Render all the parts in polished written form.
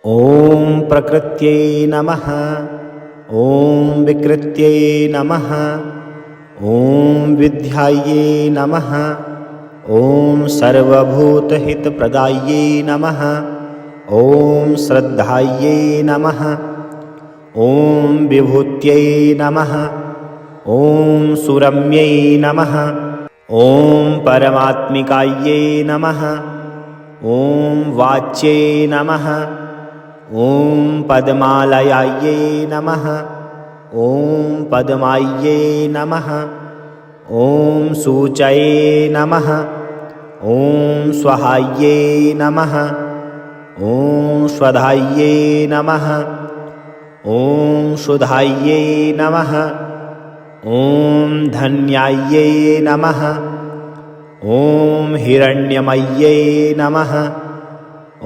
ॐ प्रकृत्यै नमः। ॐ विकृत्यै नमः। ॐ विद्यायै नमः। ॐ सर्वभूतहितप्रदायै नमः। ॐ श्रद्धायै नमः। ॐ विभूत्यै नमः। ॐ सुरम्यै नमः। ॐ परमात्मिकायै नमः। ॐ वाच्यै नमः। ॐ पद्मालयायै नमः। ॐ पद्मायै नमः। ॐ सूचये नमः। ॐ स्वाहायै नमः। ॐ स्वधायै नमः। ॐ सुधायै नमः। ॐ धन्यायै नमः। ॐ हिरण्यमय्यै नमः।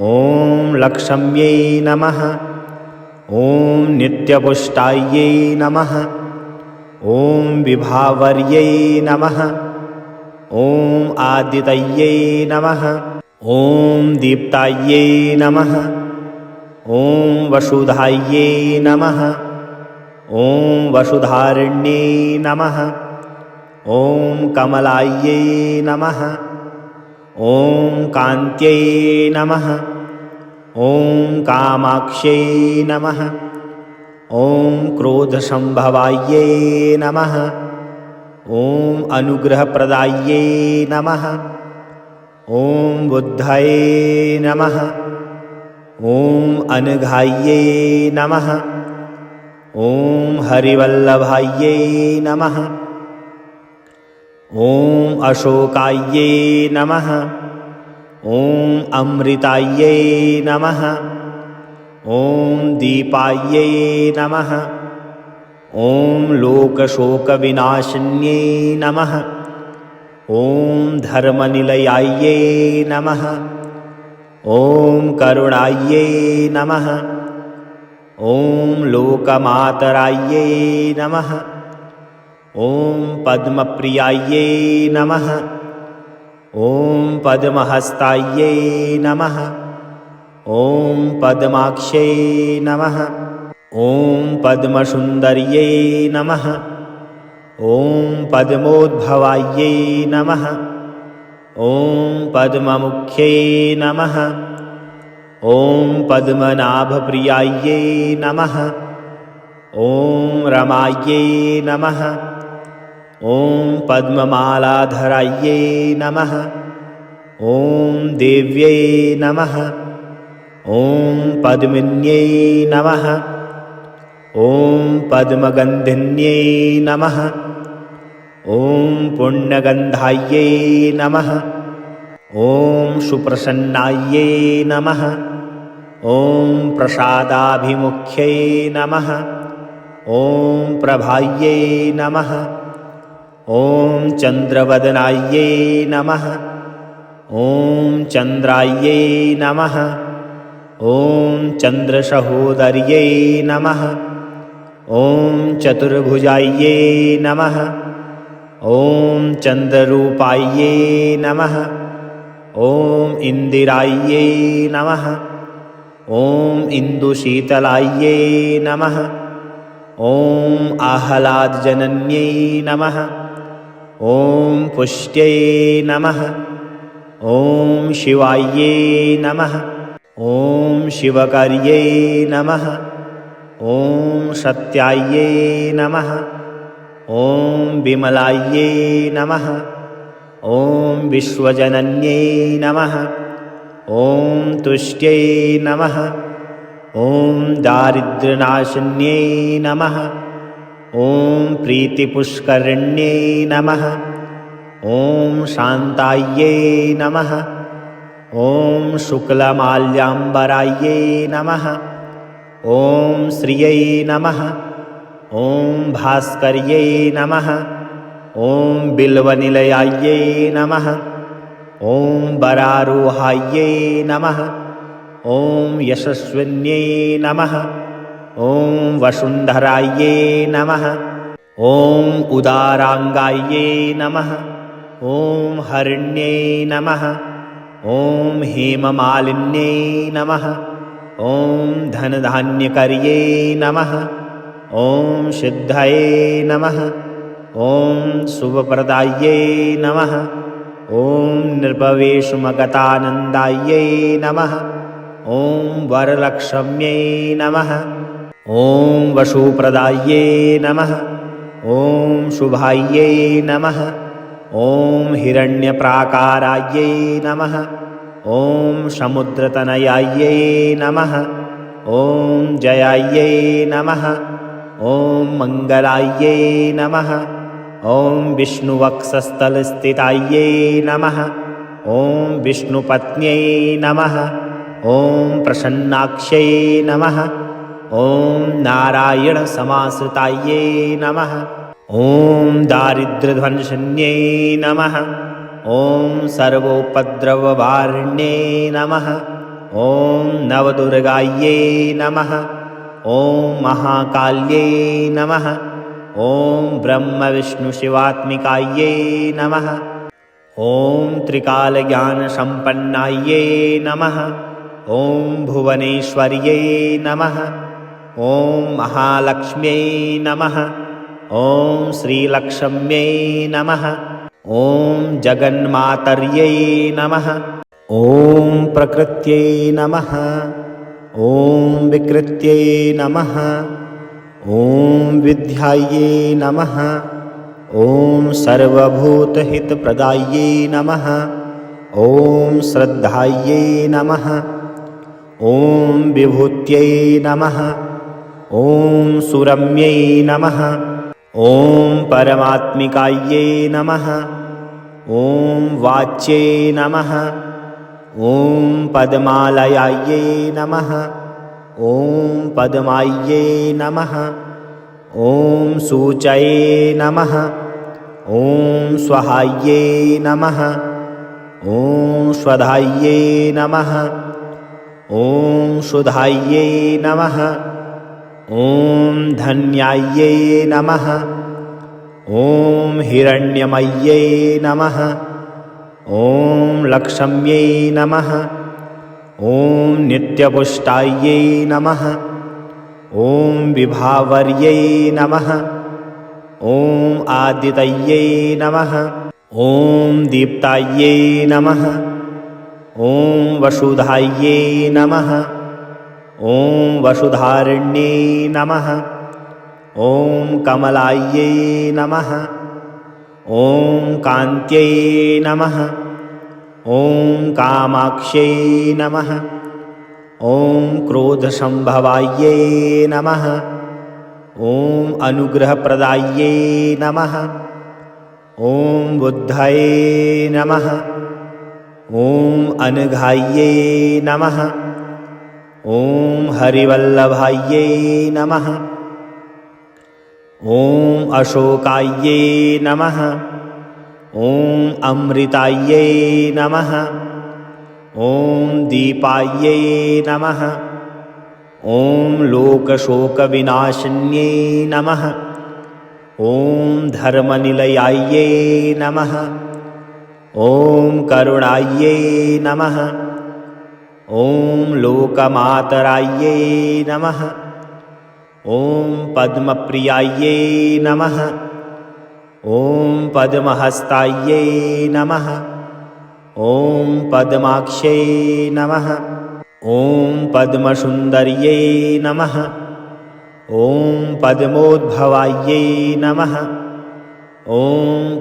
ॐ लक्ष्म्यै नमः। ॐ नित्यपुष्टायै नमः। ॐ विभावर्यै नमः। ॐ आदितये नमः। ॐ दीप्तायै नमः। ॐ वसुधायै नमः। ॐ वसुधारण्यै नमः। ॐ कमलायै नमः। ॐ कान्त्यै नमः। ॐ कामाक्ष्यै नमः। ॐ क्रोधसम्भवायै नमः। ॐ अनुग्रहप्रदायै नमः। ॐ बुद्धये नमः। ॐ अनघायै नमः। ॐ हरिवल्लभायै नमः। ॐ अशोकायै नमः। ॐ अमृतायै नमः। ॐ दीपायै नमः। ॐ लोकशोकविनाशिन्यै नमः। ॐ धर्मनिलयायै नमः। ॐ करुणायै नमः। ॐ लोकमातरायै नमः। ॐ पद्मप्रियायै नमः। ॐ पद्महस्तायै नमः। ॐ पद्माक्ष्यै नमः। ॐ पद्मसुन्दर्यै नमः। ॐ पद्मोद्भवायै नमः। ॐ पद्ममुख्यै नमः। ॐ पद्मनाभप्रियायै नमः। ॐ रमायै नमः। ॐ पद्ममालाधरायै नमः। ॐ देव्यै नमः। ॐ पद्मिन्यै नमः। ॐ पद्मगन्धिन्यै नमः। ॐ पुण्यगन्धायै नमः। ॐ सुप्रसन्नायै नमः। ॐ प्रसादाभिमुख्यै नमः। ॐ प्रभायै नमः। ॐ चन्द्रवदनायै नमः। ॐ चन्द्रायै नमः। ॐ चन्द्रसहोदर्यै नमः। ॐ चतुर्भुजायै नमः। ॐ चन्द्ररूपायै नमः। ॐ इन्दिरायै नमः। ॐ इन्दुशीतलायै नमः। ॐ आह्लादजनन्यै नमः। ॐ पुष्ट्यै नमः। ॐ शिवायै नमः। ॐ शिवकार्यै नमः। ॐ सत्यायै नमः। ॐ विमलायै नमः। ॐ विश्वजनन्यै नमः। ॐ तुष्ट्यै नमः। ॐ दारिद्र्यनाशिन्यै नमः। ॐ प्रीतिपुष्करिण्यै नमः। ॐ शान्तायै नमः। ॐ शुक्लमाल्याम्बरायै नमः। ॐ श्रियै नमः। ॐ भास्कर्यै नमः। ॐ बिल्वनिलयायै नमः। ॐ वरारोहायै नमः। ॐ यशस्विन्यै नमः। ॐ वसुन्धरायै नमः। ॐ उदाराङ्गायै नमः। ॐ हरिण्यै नमः। ॐ हेममालिन्यै नमः। ॐ धनधान्यकर्ये नमः। ॐ सिद्धये नमः। ॐ शुभप्रदाये नमः। ॐ निर्भवेशुमगतानन्दायै नमः। ॐ वरलक्ष्म्यै नमः। ॐ वशुप्रदाये नमः। ॐ शुभायै नमः। ॐ हिरण्यप्राकारायै नमः। ॐ समुद्रतनयायै नमः। ॐ जयायै नमः। ॐ मङ्गलायै नमः। ॐ विष्णुवक्षस्थलस्थितायै नमः। ॐ विष्णुपत्न्यै नमः। ॐ प्रसन्नाक्ष्यै नमः। ॐ नारायणसमाश्रितायै नमः। ॐ दारिद्र्यध्वंसन्यै नमः। ॐ सर्वोपद्रववारिण्यै नमः। ॐ नवदुर्गायै नमः। ॐ महाकाल्यै नमः। ॐ ब्रह्मविष्णुशिवात्मिकायै नमः। ॐ त्रिकालज्ञानसम्पन्नायै नमः। ॐ भुवनेश्वर्यै नमः। ॐ महालक्ष्म्यै नमः। ॐ श्रीलक्ष्म्यै नमः। ॐ जगन्मातर्यै नमः। ॐ प्रकृत्यै नमः। ॐ विकृत्यै नमः। ॐ विद्यायै नमः। ॐ सर्वभूतहितप्रदायै नमः। ॐ श्रद्धायै नमः। ॐ विभूत्यै नमः। ॐ सुरम्यै नमः। ॐ परमात्मिकायै नमः। ॐ वाच्यै नमः। ॐ पद्मालयायै नमः। ॐ पद्मायै नमः। ॐ सूचये नमः। ॐ स्वाहायै नमः। ॐ स्वधायै नमः। ॐ सुधायै नमः। ॐ धन्यायै नमः। ॐ हिरण्यमय्यै नमः। ॐ लक्ष्म्यै नमः। ॐ नित्यपुष्टायै नमः। ॐ विभावर्यै नमः। ॐ आदितये नमः। ॐ दीप्तायै नमः। ॐ वसुधायै नमः। ॐ वसुधारिण्यै नमः। ॐ कमलायै नमः। ॐ कान्त्यै नमः। ॐ कामाक्ष्यै नमः। ॐ क्रोधसम्भवायै नमः। ॐ अनुग्रहप्रदायै नमः। ॐ बुद्धये नमः। ॐ अनघायै नमः। ॐ हरिवल्लभायै नमः। ॐ अशोकायै नमः। ॐ अमृतायै नमः। ॐ दीपायै नमः। ॐ लोकशोकविनाशिन्यै नमः। ॐ धर्मनिलयायै नमः। ॐ करुणायै नमः। ॐ लोकमातरायै नमः। ॐ पद्मप्रियायै नमः। ॐ पद्महस्तायै नमः। ॐ पद्माक्ष्यै नमः। ॐ पद्मसुन्दर्यै नमः। ॐ पद्मोद्भवायै नमः। ॐ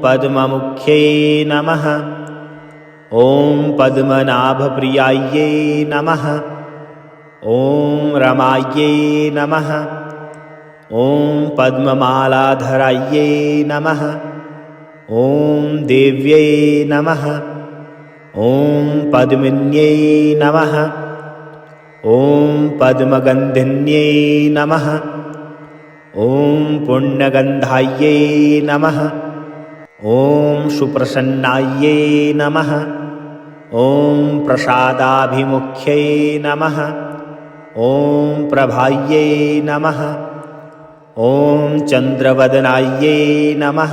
पद्ममुख्यै नमः। ॐ पद्मनाभप्रियायै नमः। ॐ रमायै नमः। ॐ पद्ममालाधरायै नमः। ॐ देव्यै नमः। ॐ पद्मिन्यै नमः। ॐ पद्मगन्धिन्यै नमः। ॐ पुण्यगन्धायै नमः। ॐ सुप्रसन्नायै नमः। ॐ प्रसादाभिमुख्यै नमः। ॐ प्रभायै नमः। ॐ चन्द्रवदनायै नमः।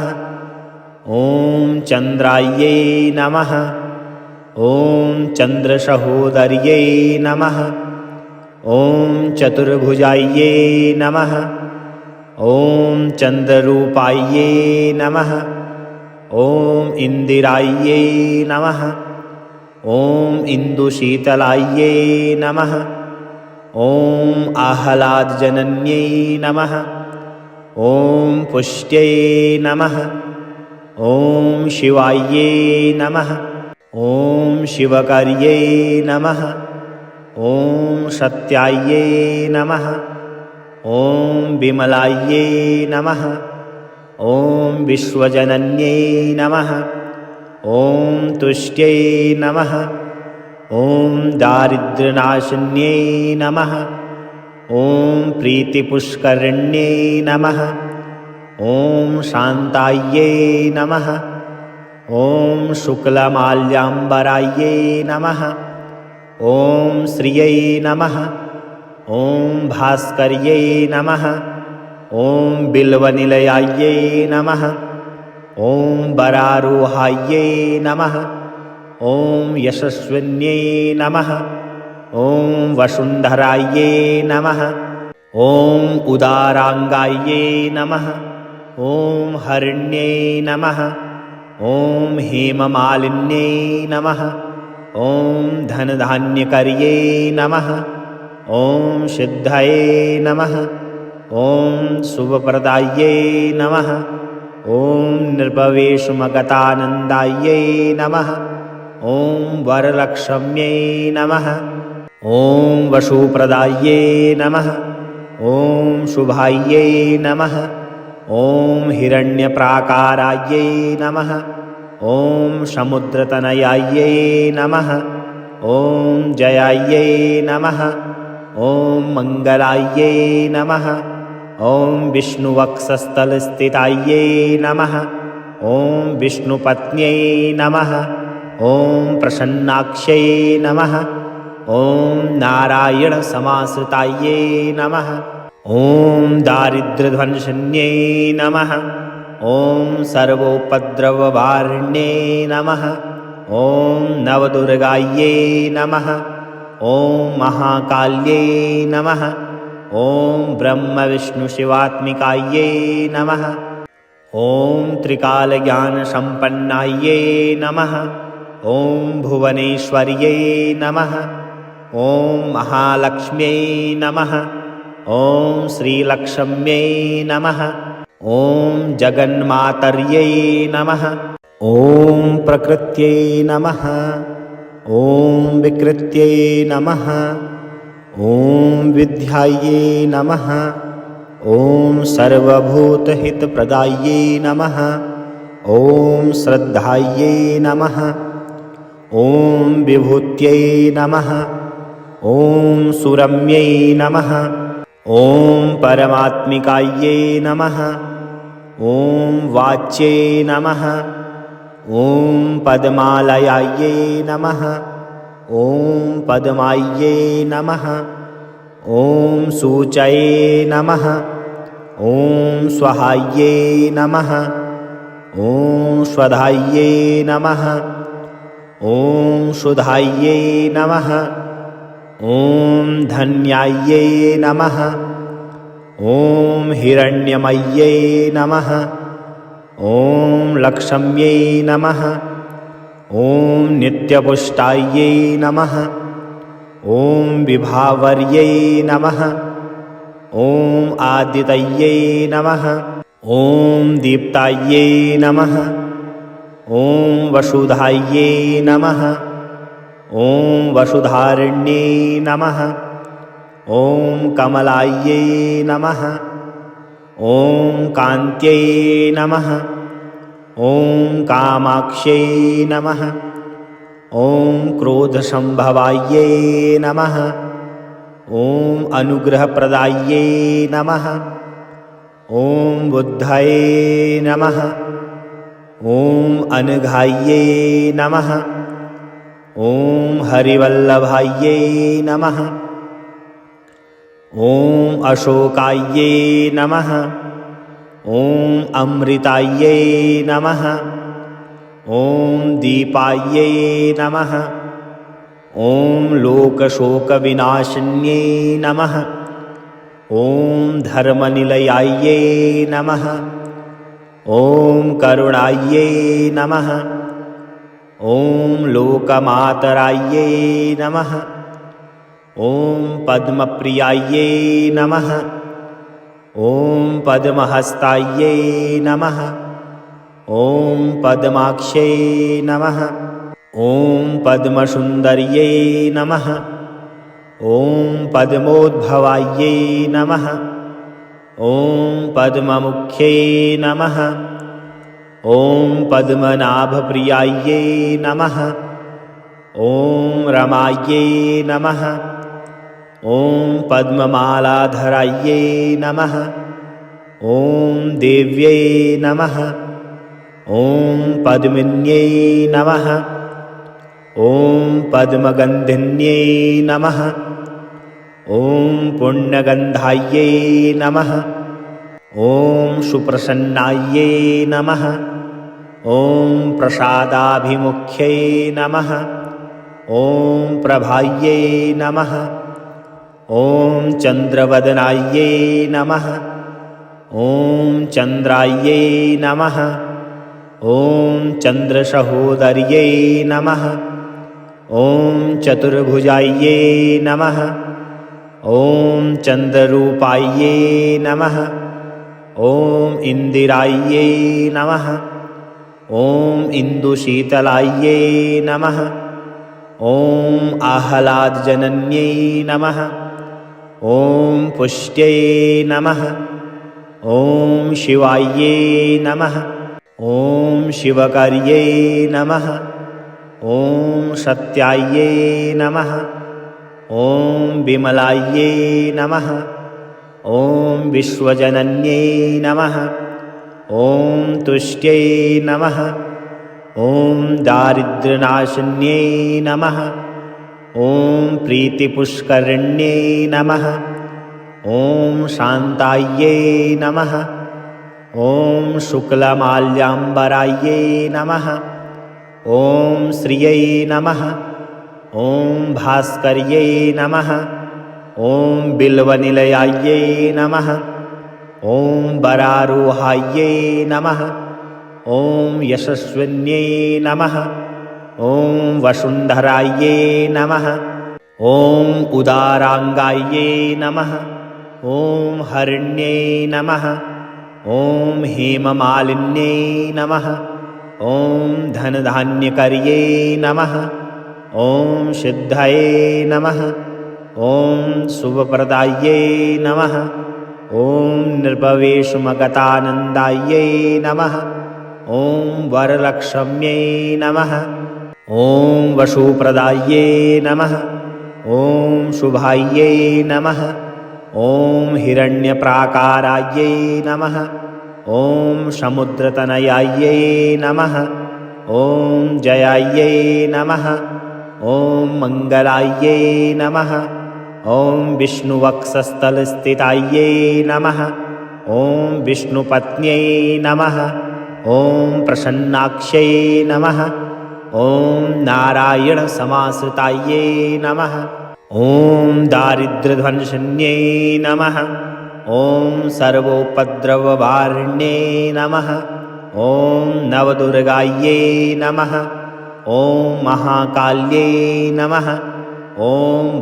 ॐ चन्द्रायै नमः। ॐ चन्द्रसहोदर्यै नमः। ॐ चतुर्भुजायै नमः। ॐ चन्द्ररूपायै नमः। ॐ इन्दिरायै नमः। ॐ इन्दुशीतलायै नमः। ॐ आह्लादजनन्यै नमः। ॐ पुष्ट्यै नमः। ॐ शिवायै नमः। ॐ शिवकार्यै नमः। ॐ सत्यायै नमः। ॐ विमलायै नमः। ॐ विश्वजनन्यै नमः। ॐ तुष्ट्यै नमः। ॐ दारिद्र्यनाशिन्यै नमः। ॐ प्रीतिपुष्करिण्यै नमः। ॐ शान्तायै नमः। ॐ शुक्लमाल्याम्बरायै नमः। ॐ श्रियै नमः। ॐ भास्कर्यै नमः। ॐ बिल्वनिलयायै नमः। ॐ वरारोहायै नमः। ॐ यशस्विन्यै नमः। ॐ वसुन्धरायै नमः। ॐ उदाराङ्गायै नमः। ॐ हरिण्यै नमः। ॐ हेममालिन्यै नमः। ॐ धनधान्यकर्यै नमः। ॐ सिद्धये नमः। ॐ शुभप्रदायै नमः। ॐ निर्भवेशमगतानन्दायै नमः। ॐ वरलक्ष्म्यै नमः। ॐ वसुप्रदायै नमः। ॐ शुभायै नमः। ॐ हिरण्यप्राकारायै नमः। ॐ समुद्रतनयायै नमः। ॐ जयायै नमः। ॐ मङ्गलायै नमः। ॐ विष्णुवक्षस्थलस्थितायै नमः। ॐ विष्णुपत्न्यै नमः। ॐ प्रसन्नाक्ष्यै नमः। ॐ नारायणसमाश्रितायै नमः। ॐ दारिद्र्यध्वंसिन्यै नमः। ॐ सर्वोपद्रववारिण्यै नमः। ॐ नवदुर्गायै नमः। ॐ महाकाल्यै नमः। ॐ ब्रह्मविष्णुशिवात्मिकायै नमः। ॐ त्रिकालज्ञानसम्पन्नायै नमः। ॐ भुवनेश्वर्यै नमः। ॐ महालक्ष्म्यै नमः। ॐ श्रीलक्ष्म्यै नमः। ॐ जगन्मातर्यै नमः। ॐ प्रकृत्यै नमः। ॐ विकृत्यै नमः। ॐ विद्यायै नमः। ॐ सर्वभूतहितप्रदायै नमः। ॐ श्रद्धायै नमः। ॐ विभूत्यै नमः। ॐ सुरम्यै नमः। ॐ परमात्मिकायै नमः। ॐ वाच्यै नमः। ॐ पद्मालयायै नमः। ॐ पद्मायै नमः। ॐ सूचये नमः। ॐ स्वाहायै नमः। ॐ स्वधायै नमः। ॐ सुधायै नमः। ॐ धन्यायै नमः। ॐ हिरण्यमय्यै नमः। ॐ लक्ष्म्यै नमः। ॐ नित्यपुष्टायै नमः। ॐ विभावर्यै नमः। ॐ आदितये नमः। ॐ दीप्तायै नमः। ॐ वसुधायै नमः। ॐ वसुधारिण्यै नमः। ॐ कमलायै नमः। ॐ कान्त्यै नमः। ॐ कामाक्ष्यै नमः। ॐ क्रोधसम्भवायै नमः। ॐ अनुग्रहप्रदायै नमः। ॐ बुद्धये नमः। ॐ अनघायै नमः। ॐ हरिवल्लभायै नमः। ॐ अशोकायै नमः। ॐ अमृतायै नमः। ॐ दीपायै नमः। ॐ लोकशोकविनाशिन्यै नमः। ॐ धर्मनिलयायै नमः। ॐ करुणायै नमः। ॐ लोकमातरायै नमः। ॐ पद्मप्रियायै नमः। ॐ पद्महस्तायै नमः। ॐ पद्माक्ष्यै नमः। ॐ पद्मसुन्दर्यै नमः। ॐ पद्मोद्भवायै नमः। ॐ पद्ममुख्यै नमः। ॐ पद्मनाभप्रियायै नमः। ॐ रमायै नमः। ॐ पद्ममालाधरायै नमः। ॐ देव्यै नमः। ॐ पद्मिन्यै नमः। ॐ पद्मगन्धिन्यै नमः। ॐ पुण्यगन्धायै नमः। ॐ सुप्रसन्नायै नमः। ॐ प्रसादाभिमुख्यै नमः। ॐ प्रभायै नमः। ॐ चन्द्रवदनायै नमः। ॐ चन्द्रायै नमः। ॐ चन्द्रसहोदर्यै नमः। ॐ चतुर्भुजायै नमः। ॐ चन्द्ररूपायै नमः। ॐ इन्दिरायै नमः। ॐ इन्दुशीतलायै नमः। ॐ आह्लादजनन्यै नमः। ॐ पुष्ट्यै नमः। ॐ शिवायै नमः। ॐ शिवकार्यै नमः। ॐ सत्यायै नमः। ॐ विमलायै नमः। ॐ विश्वजनन्यै नमः। ॐ तुष्ट्यै नमः। ॐ दारिद्र्यनाशिन्यै नमः। ॐ प्रीतिपुष्करिण्यै नमः। ॐ शान्तायै नमः। ॐ शुक्लमाल्याम्बरायै नमः। ॐ श्रियै नमः। ॐ भास्कर्यै नमः। ॐ बिल्वनिलयायै नमः। ॐ वरारोहायै नमः। ॐ यशस्विन्यै नमः। ॐ वसुन्धरायै नमः। ॐ उदाराङ्गायै नमः। ॐ हरिण्यै नमः। ॐ हेममालिन्यै नमः। ॐ धनधान्यकर्यै नमः। ॐ सिद्धये नमः। ॐ शुभप्रदायै नमः। ॐ निर्भवेशुमगतानन्दायै नमः। ॐ वरलक्ष्म्यै नमः। ॐ वसुप्रदायै नमः। ॐ शुभायै नमः। ॐ हिरण्यप्राकारायै नमः। ॐ समुद्रतनयायै नमः। ॐ जयायै नमः। ॐ मङ्गलायै नमः। ॐ विष्णुवक्षस्थलस्थितायै नमः। ॐ विष्णुपत्न्यै नमः। ॐ प्रसन्नाक्ष्यै नमः। ॐ नारायणसमाश्रितायै नमः। ॐ दारिद्र्यध्वंसिन्यै नमः। ॐ सर्वोपद्रववारिण्यै नमः। ॐ नवदुर्गायै नमः। ॐ महाकाल्यै नमः। ॐ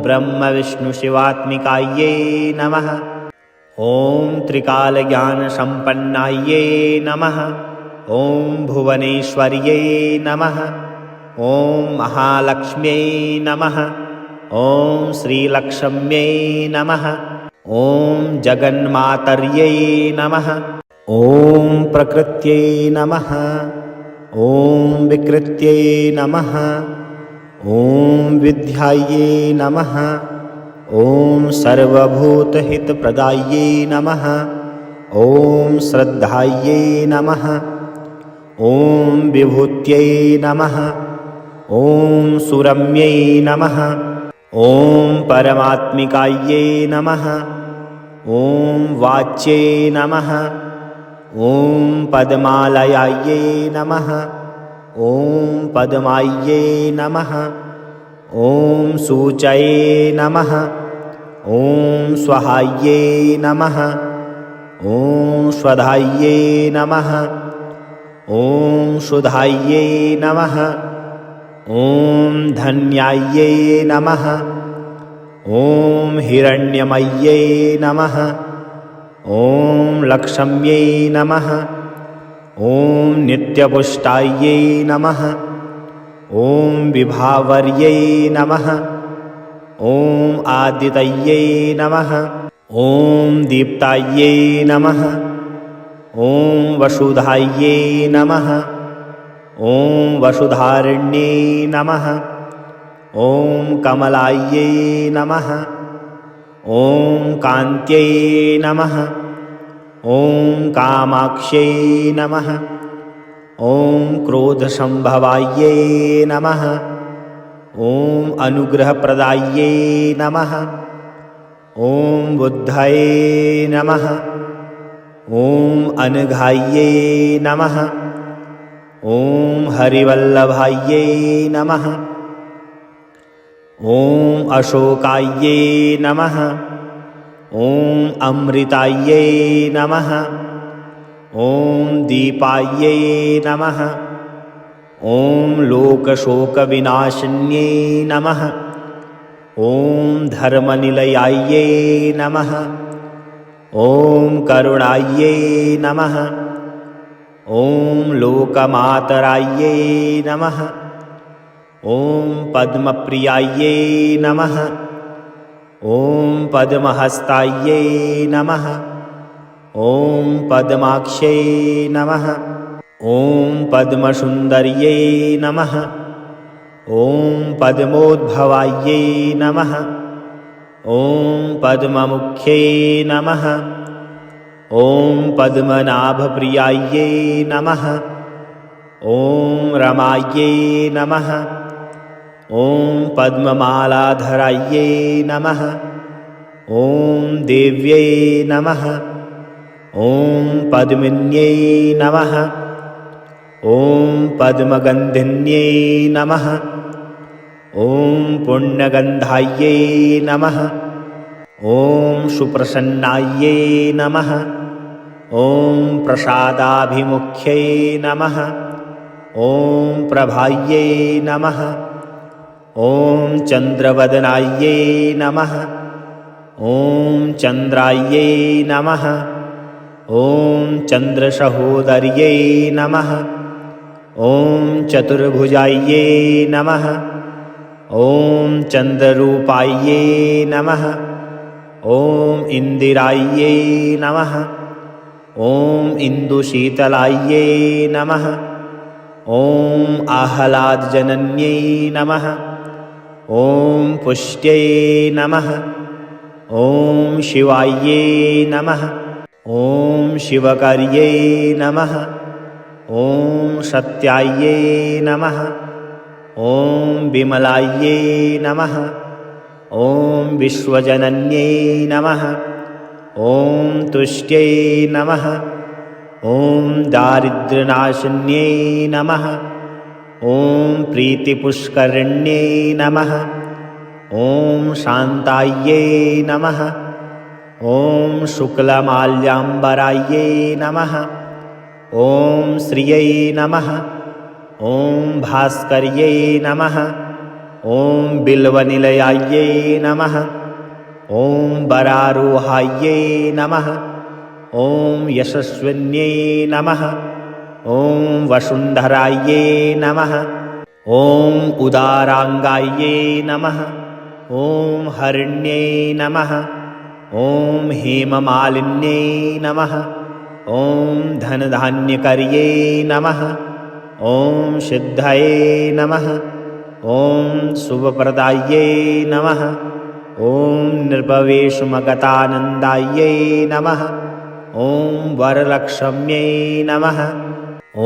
ब्रह्मविष्णुशिवात्मिकायै नमः। ॐ त्रिकालज्ञानसम्पन्नायै नमः। ॐ भुवनेश्वर्यै नमः। ॐ महालक्ष्म्यै नमः। ॐ श्रीलक्ष्म्यै नमः। ॐ जगन्मातर्यै नमः। ॐ प्रकृत्यै नमः। ॐ विकृत्यै नमः। ॐ विद्यायै नमः। ॐ सर्वभूतहितप्रदायै नमः। ॐ श्रद्धायै नमः। ॐ विभूत्यै नमः। ॐ सुरम्यै नमः। ॐ परमात्मिकायै नमः। ॐ वाच्यै नमः। ॐ पद्मालयायै नमः। ॐ पद्मायै नमः। ॐ सूचये नमः। ॐ स्वाहायै नमः। ॐ स्वधायै नमः। ॐ शुद्धायै नमः। ॐ धन्यायै नमः। ॐ हिरण्यमय्यै नमः। ॐ लक्ष्म्यै नमः। ॐ नित्यपुष्टायै नमः। ॐ विभावर्यै नमः। ॐ आदितये नमः। ॐ दीप्तायै नमः। ॐ वसुधायै नमः। ॐ वसुधारिण्यै नमः। ॐ कमलायै नमः। ॐ कान्त्यै नमः। ॐ कामाक्ष्यै नमः। ॐ क्रोधसम्भवायै नमः। ॐ अनुग्रहप्रदायै नमः। ॐ बुद्धये नमः। ॐ अनघायै नमः। ॐ हरिवल्लभायै नमः। ॐ अशोकायै नमः। ॐ अमृतायै नमः। ॐ दीपायै नमः। ॐ लोकशोकविनाशिन्यै नमः। ॐ धर्मनिलयायै नमः। ॐ करुणायै नमः। ॐ लोकमातरायै नमः। ॐ पद्मप्रियायै नमः। ॐ पद्महस्तायै नमः। ॐ पद्माक्ष्यै नमः। ॐ पद्मसुन्दर्यै नमः। ॐ पद्मोद्भवायै नमः। ॐ पद्ममुख्यै नमः। ॐ पद्मनाभप्रियायै नमः। ॐ रमायै नमः। ॐ पद्ममालाधरायै नमः। ॐ देव्यै नमः। ॐ पद्मिन्यै नमः। ॐ पद्मगन्धिन्यै नमः। ॐ पुण्यगन्धायै नमः। ॐ सुप्रसन्नायै नमः। ॐ प्रसादाभिमुख्यै नमः। ॐ प्रभायै नमः। ॐ चन्द्रवदनायै नमः। ॐ चन्द्रायै नमः। ॐ चन्द्रसहोदर्यै नमः। ॐ चतुर्भुजायै नमः। ॐ चन्द्ररूपायै नमः। ॐ इन्दिरायै नमः। ॐ इन्दुशीतलायै नमः। ॐ आह्लादजनन्यै नमः। ॐ पुष्ट्यै नमः। ॐ शिवायै नमः। ॐ शिवकार्यै नमः। ॐ सत्यायै नमः। ॐ विमलायै नमः। ॐ विश्वजनन्यै नमः। ॐ तुष्ट्यै नमः। ॐ दारिद्र्यनाशिन्यै नमः। ॐ प्रीतिपुष्करिण्यै नमः। ॐ शान्तायै नमः। ॐ शुक्लमाल्याम्बरायै नमः। ॐ श्रियै नमः। ॐ भास्कर्यै नमः। ॐ बिल्वनिलयायै नमः। ॐ वरारोहायै नमः। ॐ यशस्विन्यै नमः। ॐ वसुन्धरायै नमः। ॐ उदाराङ्गायै नमः। ॐ हरिण्यै नमः। ॐ हेममालिन्यै नमः। ॐ धनधान्यकर्यै नमः। ॐ सिद्धये नमः। ॐ शुभप्रदायै नमः। ॐ निर्भवेशमगतानन्दायै नमः। ॐ वरलक्ष्म्यै नमः।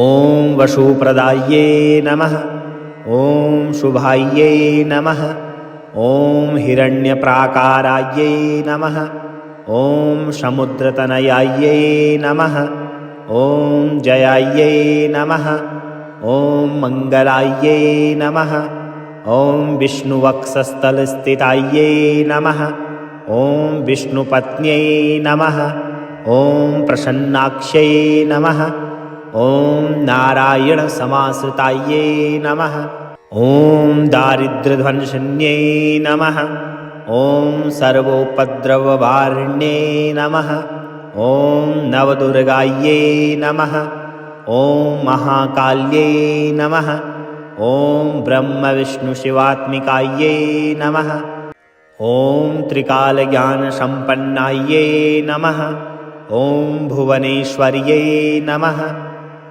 ॐ वसुप्रदायै नमः। ॐ शुभायै नमः। ॐ हिरण्यप्राकारायै नमः। ॐ समुद्रतनयायै नमः। ॐ जयायै नमः। ॐ मङ्गलायै नमः। ॐ विष्णुवक्षस्थलस्थितायै नमः। ॐ विष्णुपत्न्यै नमः। ॐ प्रसन्नाक्ष्यै नमः। ॐ नारायणसमाश्रितायै नमः। ॐ दारिद्र्यध्वंसिन्यै नमः। ॐ सर्वोपद्रववारिण्यै नमः। ॐ नवदुर्गायै नमः। ॐ महाकाल्यै नमः। ॐ ब्रह्मविष्णुशिवात्मिकायै नमः। ॐ त्रिकालज्ञानसम्पन्नायै नमः। ॐ भुवनेश्वर्यै नमः।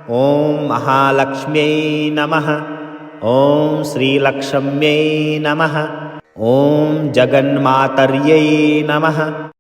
ॐ महालक्ष्म्यै नमः। ॐ श्रीलक्ष्म्यै नमः। ॐ जगन्मातर्यै नमः।